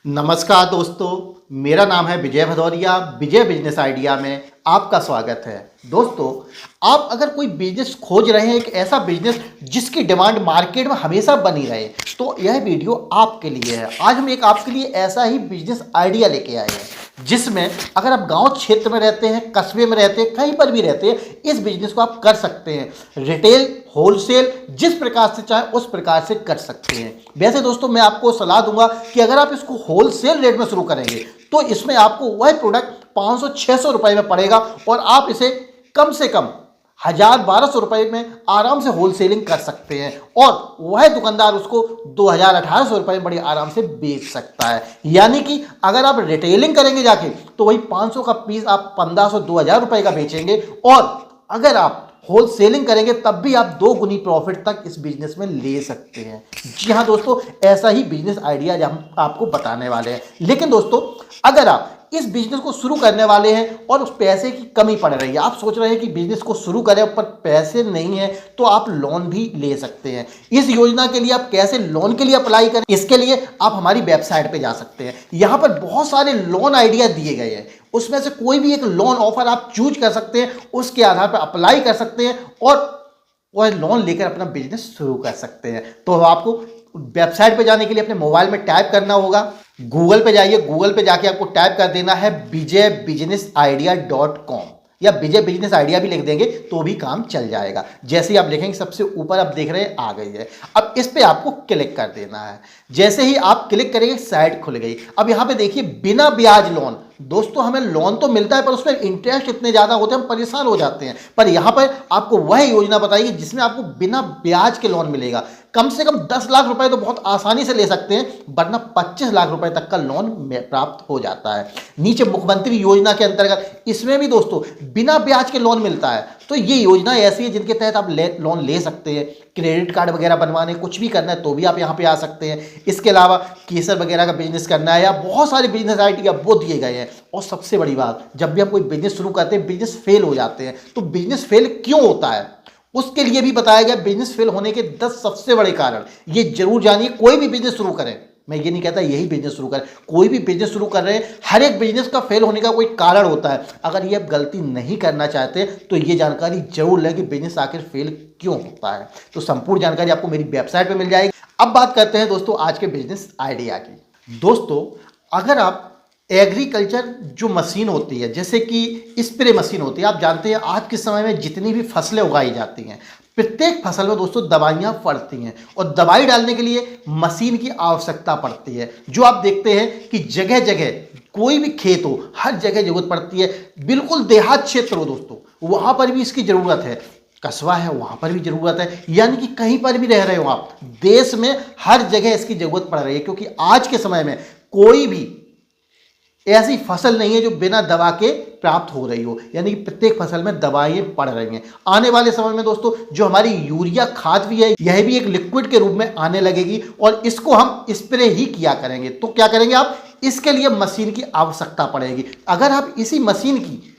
नमस्कार दोस्तों, मेरा नाम है विजय भदौरिया। विजय बिजनेस आइडिया में आपका स्वागत है। दोस्तों, आप अगर कोई बिजनेस खोज रहे हैं, एक ऐसा बिजनेस जिसकी डिमांड मार्केट में हमेशा बनी रहे, तो यह वीडियो आपके लिए है। आज हम एक आपके लिए ऐसा ही बिजनेस आइडिया लेके आए हैं जिसमें अगर आप गांव क्षेत्र में रहते हैं, कस्बे में रहते हैं, कहीं पर भी रहते हैं, इस बिजनेस को आप कर सकते हैं। रिटेल, होलसेल, जिस प्रकार से चाहे उस प्रकार से कर सकते हैं। वैसे दोस्तों, मैं आपको सलाह दूंगा कि अगर आप इसको होलसेल रेट में शुरू करेंगे तो इसमें आपको वह प्रोडक्ट 500-600 रुपए में पड़ेगा और आप इसे कम से कम 1000-1200 रुपए में आराम से होलसेलिंग कर सकते हैं और वह दुकानदार उसको 2000-1800 रुपए में बड़ी आराम से बेच सकता है। यानी कि अगर आप रिटेलिंग करेंगे जाके तो वही 500 का पीस आप 1500-2000 रुपए का बेचेंगे और अगर आप होल सेलिंग करेंगे तब भी आप 2 गुनी प्रॉफिट तक इस बिजनेस में ले सकते हैं। जी हाँ दोस्तों, ऐसा ही बिजनेस आइडिया हम आपको बताने वाले हैं। लेकिन दोस्तों, अगर आप इस बिजनेस को शुरू करने वाले हैं और उस पैसे की कमी पड़ रही है, आप सोच रहे हैं कि बिजनेस को शुरू करें पर पैसे नहीं है, तो आप लोन भी ले सकते हैं। इस योजना के लिए आप कैसे लोन के लिए अप्लाई करें, इसके लिए आप हमारी वेबसाइट पे जा सकते हैं। यहाँ पर बहुत सारे लोन आइडिया दिए गए हैं, उसमें से कोई भी एक लोन ऑफर आप चूज कर सकते हैं, उसके आधार पर अप्लाई कर सकते हैं और वह लोन लेकर अपना बिजनेस शुरू कर सकते हैं। तो आपको वेबसाइट पे जाने के लिए अपने मोबाइल में टाइप करना होगा, गूगल पे जाइए, गूगल पे जाके आपको टाइप कर देना है vijaybusinessidea.com या विजय बिजनेस आइडिया भी लिख देंगे तो भी काम चल जाएगा। जैसे ही आप लिखेंगे, सबसे ऊपर आप देख रहे हैं आ गई है। अब इस पे आपको क्लिक कर देना है। जैसे ही आप क्लिक करेंगे, साइट खुल गई। अब यहाँ पे देखिए, बिना ब्याज लोन। दोस्तों, हमें लोन तो मिलता है पर उसमें इंटरेस्ट इतने ज़्यादा होते हैं, हम परेशान हो जाते हैं। पर यहाँ पर आपको वह योजना बताइए जिसमें आपको बिना ब्याज के लोन मिलेगा। कम से कम 10 लाख रुपए तो बहुत आसानी से ले सकते हैं, वरना 25 लाख रुपए तक का लोन प्राप्त हो जाता है। नीचे मुख्यमंत्री योजना के अंतर्गत इसमें भी दोस्तों बिना ब्याज के लोन मिलता है। तो ये योजना ऐसी है जिनके तहत आप लोन ले सकते हैं। क्रेडिट कार्ड वगैरह बनवाने, कुछ भी करना है तो भी आप यहाँ पे आ सकते हैं। इसके अलावा केसर वगैरह का बिजनेस करना है या बहुत सारे बिजनेस आइडिया वो दिए गए हैं। और सबसे बड़ी बात, जब भी हम कोई बिजनेस शुरू करते हैं, बिजनेस फेल हो जाते हैं, तो बिजनेस फेल क्यों होता है उसके लिए भी बताया गया। बिजनेस फेल होने के 10 सबसे बड़े कारण ये जरूर जानिए। कोई भी बिजनेस शुरू करें, मैं ये नहीं कहता यही बिजनेस शुरू करें, कोई भी बिजनेस शुरू कर रहे हैं, हर एक बिजनेस का फेल होने का कोई कारण होता है। अगर ये आप गलती नहीं करना चाहते तो ये जानकारी जरूर लें कि बिजनेस आखिर फेल क्यों होता है। तो संपूर्ण जानकारी आपको मेरी वेबसाइट पे मिल जाएगी। अब बात करते हैं दोस्तों आज के बिजनेस आइडिया की। दोस्तों, अगर आप एग्रीकल्चर जो मशीन होती है, जैसे कि स्प्रे मशीन होती है, आप जानते हैं आज के समय में जितनी भी फसलें उगाई जाती हैं, प्रत्येक फसल में दोस्तों दवाइयाँ पड़ती हैं और दवाई डालने के लिए मशीन की आवश्यकता पड़ती है। जो आप देखते हैं कि जगह जगह कोई भी खेत हो, हर जगह जरूरत पड़ती है। बिल्कुल देहात क्षेत्र हो दोस्तों, वहाँ पर भी इसकी ज़रूरत है। कस्बा है, वहाँ पर भी ज़रूरत है। यानी कि कहीं पर भी रह रहे हो आप, देश में हर जगह इसकी ज़रूरत पड़ रही है, क्योंकि आज के समय में कोई भी ऐसी फसल नहीं है जो बिना दवा के प्राप्त हो रही हो। यानी कि प्रत्येक फसल में दवाएं पड़ रही हैं। आने वाले समय में दोस्तों जो हमारी यूरिया खाद भी है, यह भी एक लिक्विड के रूप में आने लगेगी और इसको हम स्प्रे ही किया करेंगे। तो क्या करेंगे आप, इसके लिए मशीन की आवश्यकता पड़ेगी। अगर आप इसी मशीन की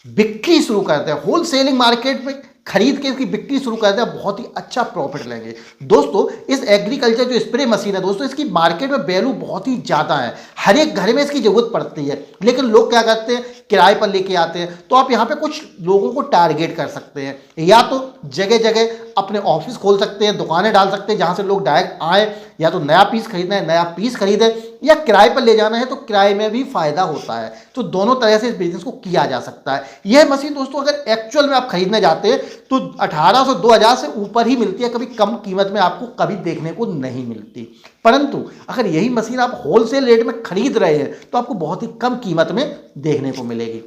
बिक्री शुरू करते हैं, होल सेलिंग मार्केट में खरीद के इसकी बिक्री शुरू करते हैं, बहुत ही अच्छा प्रॉफिट लेंगे। दोस्तों, इस एग्रीकल्चर जो स्प्रे मशीन है दोस्तों, इसकी मार्केट में वैल्यू बहुत ही ज़्यादा है। हर एक घर में इसकी ज़रूरत पड़ती है, लेकिन लोग क्या करते हैं, किराए पर लेके आते हैं। तो आप यहाँ पे कुछ लोगों को टारगेट कर सकते हैं, या तो जगह जगह अपने ऑफिस खोल सकते हैं, दुकानें डाल सकते हैं जहाँ से लोग डायरेक्ट आए, या तो नया पीस खरीदना है नया पीस खरीदे, या किराए पर ले जाना है तो किराए में भी फायदा होता है। तो दोनों तरह से इस बिजनेस को किया जा सकता है। यह मशीन दोस्तों अगर एक्चुअल में आप खरीदने जाते हैं तो 1800-2000 से ऊपर ही मिलती है, कभी कम कीमत में आपको कभी देखने को नहीं मिलती। परंतु अगर यही मशीन आप होलसेल रेट में खरीद रहे हैं तो आपको बहुत ही कम कीमत में देखने को मिलेगी।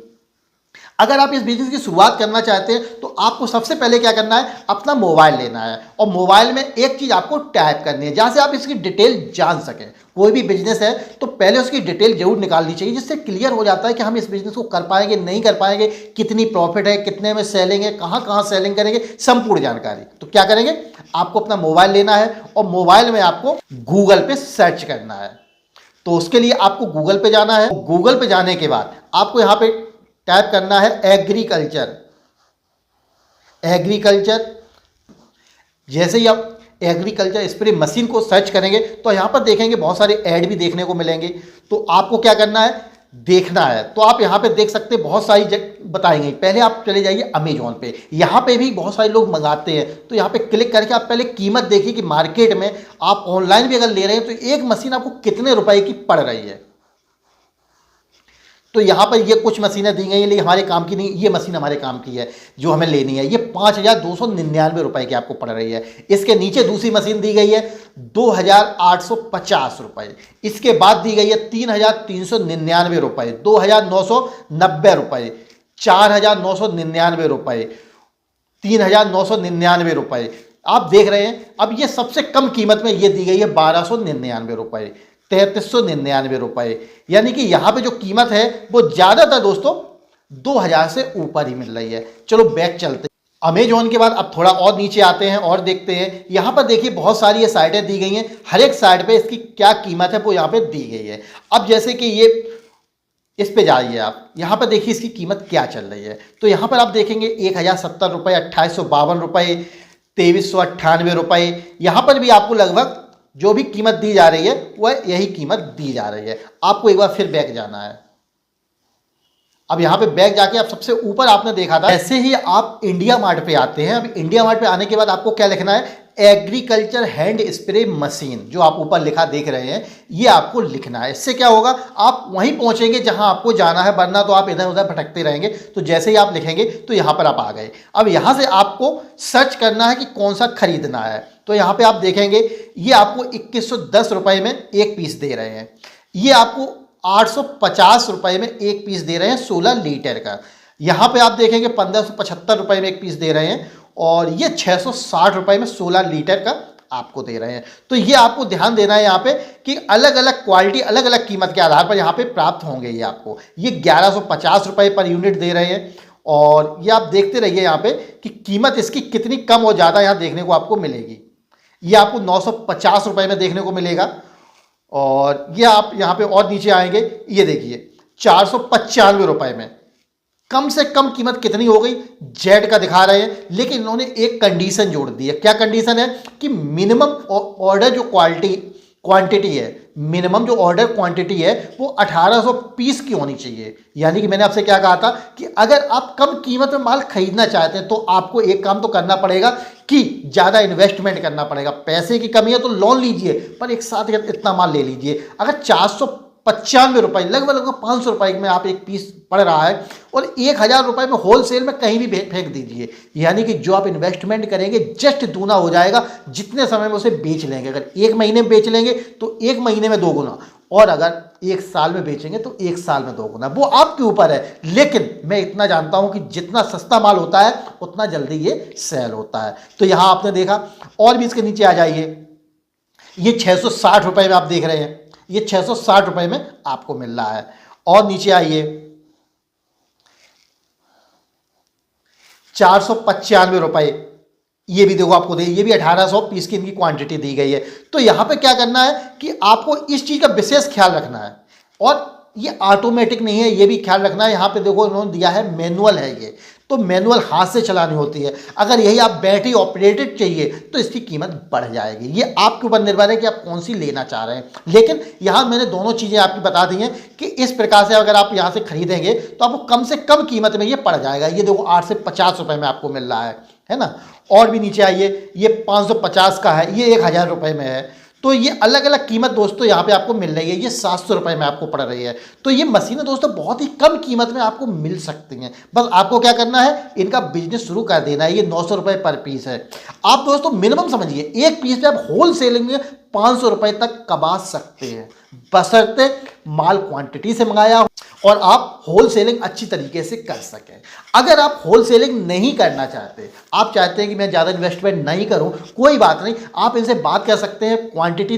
अगर आप इस बिजनेस की शुरुआत करना चाहते हैं तो आपको सबसे पहले क्या करना है, अपना मोबाइल लेना है और मोबाइल में एक चीज़ आपको टाइप करनी है जहाँ से आप इसकी डिटेल जान सकें। कोई भी बिजनेस है तो पहले उसकी डिटेल जरूर निकालनी चाहिए, जिससे क्लियर हो जाता है कि हम इस बिजनेस को कर पाएंगे नहीं कर पाएंगे, कितनी प्रॉफिट है, कितने में सेलिंग है, कहाँ कहाँ सेलिंग करेंगे, संपूर्ण जानकारी। तो क्या करेंगे, आपको अपना मोबाइल लेना है और मोबाइल में आपको गूगल पे सर्च करना है। तो उसके लिए आपको गूगल पे जाना है। गूगल पे जाने के बाद आपको यहाँ पे टाइप करना है एग्रीकल्चर। जैसे ही आप एग्रीकल्चर स्प्रे मशीन को सर्च करेंगे तो यहाँ पर देखेंगे बहुत सारे ऐड भी देखने को मिलेंगे। तो आपको क्या करना है, देखना है। तो आप यहाँ पे देख सकते हैं बहुत सारी बताएंगे। पहले आप चले जाइए अमेजोन पे, यहाँ पे भी बहुत सारे लोग मंगाते हैं। तो यहाँ पे क्लिक करके आप पहले कीमत देखिए कि मार्केट में आप ऑनलाइन भी अगर ले रहे हैं तो एक मशीन आपको कितने रुपए की पड़ रही है। तो यहाँ पर ये कुछ मशीनें दी गई हैं, लेकिन हमारे काम की नहीं। ये मशीन हमारे काम की है जो हमें लेनी है। ये 5,299 रुपए की आपको पड़ रही है। इसके नीचे दूसरी मशीन दी गई है 2,850 रुपए। इसके बाद दी गई है 3,399 रुपए, 2,990 रुपए, 4,999 रुपए, 3,999 रुपए। आप देख रहे हैं। अब ये सबसे कम कीमत में ये दी गई है 1,299 रुपए, 3,399 रुपए। यानी कि यहाँ पे जो कीमत है वो ज़्यादातर दोस्तों 2,000 से ऊपर ही मिल रही है। चलो बैक चलते हैं। अमेजोन के बाद अब थोड़ा और नीचे आते हैं और देखते हैं। यहाँ पर देखिए बहुत सारी ये साइटें दी गई हैं। हर एक साइट पे इसकी क्या कीमत है वो यहाँ पे दी गई है। अब जैसे कि ये इस पे जाइए आप, यहाँ पर देखिए इसकी कीमत क्या चल रही है। तो यहाँ पर आप देखेंगे 1,070 रुपये, 2,852 रुपये, 2,398 रुपये। यहाँ पर भी आपको लगभग जो भी कीमत दी जा रही है वह यही कीमत दी जा रही है। आपको एक बार फिर बैक जाना है। अब यहाँ पे बैक जाके आप सबसे ऊपर आपने देखा था, ऐसे ही आप इंडिया मार्ट पे आते हैं। अब इंडिया मार्ट पे आने के बाद आपको क्या लिखना है, एग्रीकल्चर हैंड स्प्रे मशीन, जो आप ऊपर लिखा देख रहे हैं ये आपको लिखना है। इससे क्या होगा, आप वहीं पहुंचेंगे जहां आपको जाना है, वरना तो आप इधर उधर भटकते रहेंगे। तो जैसे ही आप लिखेंगे तो यहां पर आप आ गए। अब यहां से आपको सर्च करना है कि कौन सा खरीदना है। तो यहां पे आप देखेंगे ये आपको 2,110 रुपए में एक पीस दे रहे हैं। ये आपको 850 रुपए में एक पीस दे रहे हैं 16 लीटर का। यहां पे आप देखेंगे 1,575 रुपए में एक पीस दे रहे हैं, और ये 660 रुपए में 16 लीटर का आपको दे रहे हैं। तो ये आपको ध्यान देना है यहाँ पे कि अलग अलग क्वालिटी, अलग अलग कीमत के आधार पर यहाँ पे प्राप्त होंगे। ये आपको ये 1,150 रुपए पर यूनिट दे रहे हैं। और ये आप देखते रहिए यहाँ पे कि कीमत इसकी कितनी कम और ज़्यादा यहाँ देखने को आपको मिलेगी। ये आपको 950 रुपए में देखने को मिलेगा। और ये आप यहाँ पे और नीचे आएंगे, ये देखिए 495 रुपए में। कम से कम कीमत कितनी हो गई, जेड का दिखा रहे हैं। लेकिन इन्होंने एक कंडीशन जोड़ दी है। क्या कंडीशन है कि मिनिमम ऑर्डर जो क्वांटिटी है, मिनिमम जो ऑर्डर क्वांटिटी है वो 1,800 पीस की होनी चाहिए। यानी कि मैंने आपसे क्या कहा था कि अगर आप कम कीमत में माल खरीदना चाहते हैं तो आपको एक काम तो करना पड़ेगा कि ज़्यादा इन्वेस्टमेंट करना पड़ेगा। पैसे की कमी है तो लोन लीजिए, पर एक साथ इतना माल ले लीजिए। अगर 495 रुपये, लगभग 500 रुपये में आप एक पीस पड़ रहा है, और 1,000 रुपये में होलसेल में कहीं भी फेंक दीजिए। यानी कि जो आप इन्वेस्टमेंट करेंगे जस्ट दूना हो जाएगा जितने समय में उसे बेच लेंगे। अगर 1 महीने में बेच लेंगे तो 1 महीने में 2 गुना, और अगर 1 साल में बेचेंगे तो 1 साल में 2 गुना। वो आपके ऊपर है। लेकिन मैं इतना जानता हूं कि जितना सस्ता माल होता है उतना जल्दी ये सेल होता है। तो यहां आपने देखा। और भी इसके नीचे आ जाइए, ये 660 रुपये में आप देख रहे हैं, ये 660 रुपये में आपको मिल रहा है। और नीचे आइए, 495 रुपये, ये भी देखो आपको दे, ये भी 1,800 पीस की इनकी क्वांटिटी दी गई है। तो यहां पे क्या करना है कि आपको इस चीज का विशेष ख्याल रखना है। और ये ऑटोमेटिक नहीं है, ये भी ख्याल रखना है। यहां पे देखो इन्होंने दिया है मैनुअल है ये, तो मैनुअल हाथ से चलानी होती है। अगर यही आप बैटरी ऑपरेटेड चाहिए तो इसकी कीमत बढ़ जाएगी। ये आपके ऊपर निर्भर है कि आप कौन सी लेना चाह रहे हैं। लेकिन यहाँ मैंने दोनों चीज़ें आपकी बता दी हैं कि इस प्रकार से अगर आप यहाँ से खरीदेंगे तो आपको कम से कम कीमत में ये पड़ जाएगा। ये देखो 8 से 50 रुपये में आपको मिल रहा है ना। और भी नीचे आइए, ये 550 का है, ये 1,000 रुपये में है। तो ये अलग अलग कीमत दोस्तों यहाँ पे आपको मिल रही है। ये 700 रुपये में आपको पड़ रही है। तो ये मशीनें दोस्तों बहुत ही कम कीमत में आपको मिल सकती हैं। बस आपको क्या करना है, इनका बिजनेस शुरू कर देना है। ये 900 रुपये पर पीस है। आप दोस्तों मिनिमम समझिए, एक पीस पे आप होल सेलिंग में 500 रुपये तक कमा सकते हैं, बशर्ते माल क्वांटिटी से मंगाया हो और आप होल सेलिंग अच्छी तरीके से कर सकें। अगर आप होल सेलिंग नहीं करना चाहते, आप चाहते हैं कि मैं ज़्यादा इन्वेस्टमेंट नहीं करूं, कोई बात नहीं, आप इनसे बात कर सकते हैं। क्वांटिटी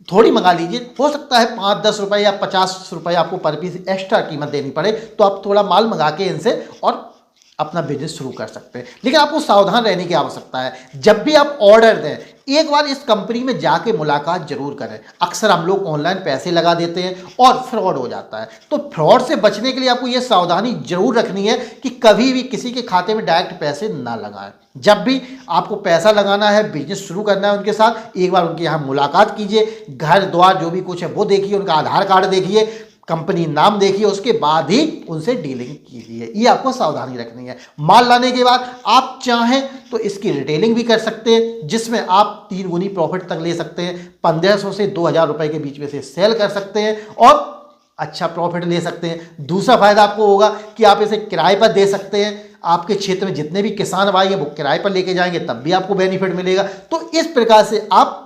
थोड़ी मंगा लीजिए। हो सकता है 5-10 रुपये या 50 रुपये आपको पर पीस एक्स्ट्रा कीमत देनी पड़े, तो आप थोड़ा माल मंगा के इनसे और अपना बिजनेस शुरू कर सकते हैं। लेकिन आपको सावधान रहने की आवश्यकता है। जब भी आप ऑर्डर दें, एक बार इस कंपनी में जाके मुलाकात जरूर करें। अक्सर हम लोग ऑनलाइन पैसे लगा देते हैं और फ्रॉड हो जाता है। तो फ्रॉड से बचने के लिए आपको यह सावधानी जरूर रखनी है कि कभी भी किसी के खाते में डायरेक्ट पैसे ना लगाएं। जब भी आपको पैसा लगाना है, बिजनेस शुरू करना है उनके साथ, एक बार उनके यहाँ मुलाकात कीजिए, घर द्वार जो भी कुछ है वो देखिए, उनका आधार कार्ड देखिए, कंपनी नाम देखिए, उसके बाद ही उनसे डीलिंग कीजिए। ये आपको सावधानी रखनी है। माल लाने के बाद आप चाहें तो इसकी रिटेलिंग भी कर सकते हैं, जिसमें आप 3 गुनी प्रॉफिट तक ले सकते हैं। 1500 से 2000 रुपए के बीच में से सेल कर सकते हैं और अच्छा प्रॉफिट ले सकते हैं। दूसरा फायदा आपको होगा कि आप इसे किराए पर दे सकते हैं। आपके क्षेत्र में जितने भी किसान भाई हैं वो किराए पर लेके जाएंगे, तब भी आपको बेनिफिट मिलेगा। तो इस प्रकार से आप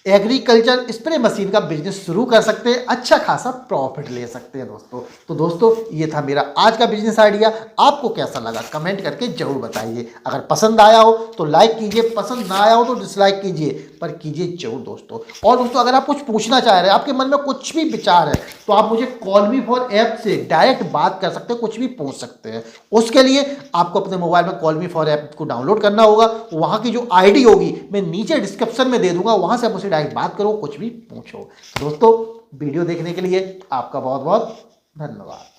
एग्रीकल्चर स्प्रे मशीन का बिजनेस शुरू कर सकते हैं, अच्छा खासा प्रॉफिट ले सकते हैं दोस्तों। तो दोस्तों ये था मेरा आज का बिजनेस आइडिया। आपको कैसा लगा कमेंट करके जरूर बताइए। अगर पसंद आया हो तो लाइक कीजिए, पसंद ना आया हो तो डिसलाइक कीजिए, पर कीजिए जरूर दोस्तों। और दोस्तों अगर आप कुछ पूछना चाह रहे हैं, आपके मन में कुछ भी विचार है, तो आप मुझे कॉल मी फॉर ऐप से डायरेक्ट बात कर सकते हैं, कुछ भी पूछ सकते हैं। उसके लिए आपको अपने मोबाइल में कॉल मी फॉर ऐप को डाउनलोड करना होगा। वहाँ की जो ID होगी मैं नीचे डिस्क्रिप्शन में दे दूंगा, वहाँ से आप मुझसे डायरेक्ट बात करो, कुछ भी पूछो। दोस्तों वीडियो देखने के लिए आपका बहुत बहुत धन्यवाद।